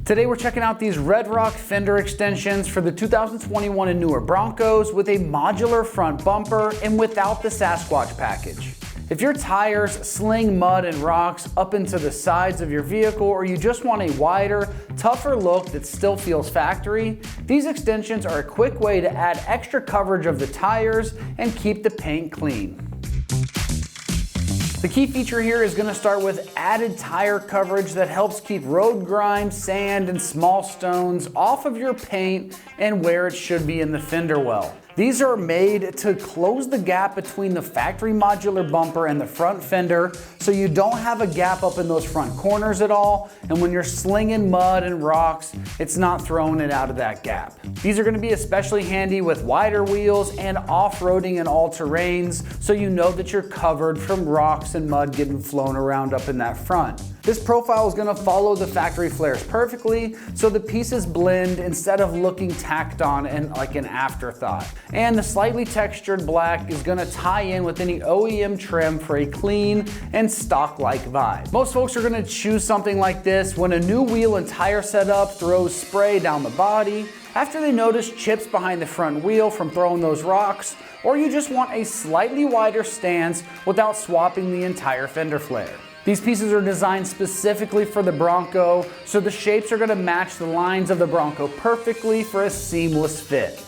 Today we're checking out these Red Rock Fender Extensions for the 2021 and newer Broncos with a modular front bumper and without the Sasquatch package. If your tires sling mud and rocks up into the sides of your vehicle, or you just want a wider, tougher look that still feels factory, these extensions are a quick way to add extra coverage of the tires and keep the paint clean. The key feature here is going to start with added tire coverage that helps keep road grime, sand, and small stones off of your paint and where it should be in the fender well. These are made to close the gap between the factory modular bumper and the front fender, so you don't have a gap up in those front corners at all, and when you're slinging mud and rocks, it's not throwing it out of that gap. These are going to be especially handy with wider wheels and off-roading in all terrains, so you know that you're covered from rocks and mud getting flown around up in that front. This profile is going to follow the factory flares perfectly, so the pieces blend instead of looking tacked on and like an afterthought. And the slightly textured black is going to tie in with any OEM trim for a clean and stock-like vibe. Most folks are going to choose something like this when a new wheel and tire setup throws spray down the body, after they notice chips behind the front wheel from throwing those rocks, or you just want a slightly wider stance without swapping the entire fender flare. These pieces are designed specifically for the Bronco, so the shapes are going to match the lines of the Bronco perfectly for a seamless fit.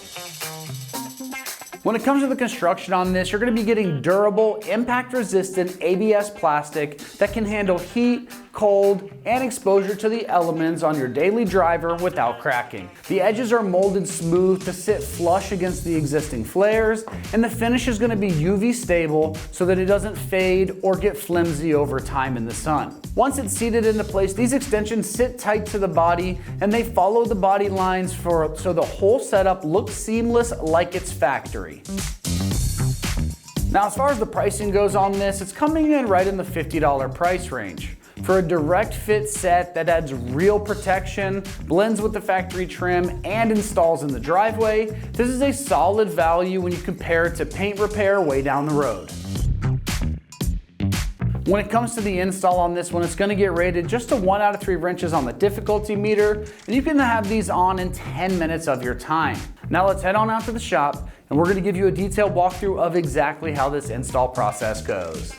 When it comes to the construction on this, you're going to be getting durable, impact-resistant ABS plastic that can handle heat, cold, and exposure to the elements on your daily driver without cracking. The edges are molded smooth to sit flush against the existing flares, and the finish is going to be UV stable so that it doesn't fade or get flimsy over time in the sun. Once it's seated into place, these extensions sit tight to the body and they follow the body lines so the whole setup looks seamless like it's factory. Now, as far as the pricing goes on this, it's coming in right in the $50 price range. For a direct fit set that adds real protection, blends with the factory trim, and installs in the driveway, this is a solid value when you compare it to paint repair way down the road. When it comes to the install on this one, it's going to get rated just to 1 out of 3 wrenches on the difficulty meter, and you can have these on in 10 minutes of your time. Now let's head on out to the shop, and we're going to give you a detailed walkthrough of exactly how this install process goes.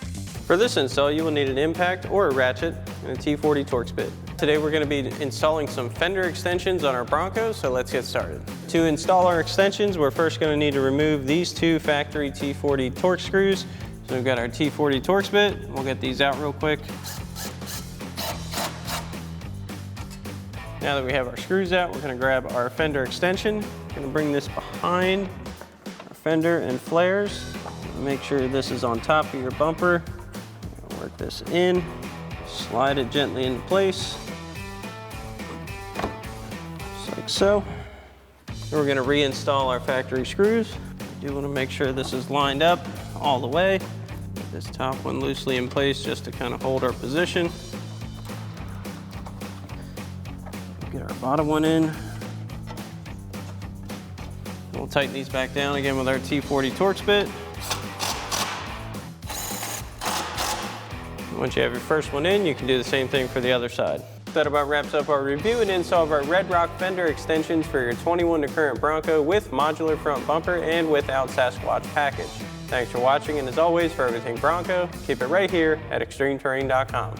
For this install, you will need an impact or a ratchet and a T40 Torx bit. Today we're going to be installing some fender extensions on our Broncos, so let's get started. To install our extensions, we're first going to need to remove these 2 factory T40 Torx screws. So we've got our T40 Torx bit. We'll get these out real quick. Now that we have our screws out, we're going to grab our fender extension. We're going to bring this behind our fender and flares. Make sure this is on top of your bumper. Work this in, slide it gently into place, just like so. Then we're going to reinstall our factory screws. You want to make sure this is lined up all the way. Get this top one loosely in place just to kind of hold our position. Get our bottom one in. We'll tighten these back down again with our T40 Torx bit. Once you have your first one in, you can do the same thing for the other side. That about wraps up our review and install of our Red Rock Fender Extensions for your 21 to current Bronco with modular front bumper and without Sasquatch package. Thanks for watching, and as always, for everything Bronco, keep it right here at ExtremeTerrain.com.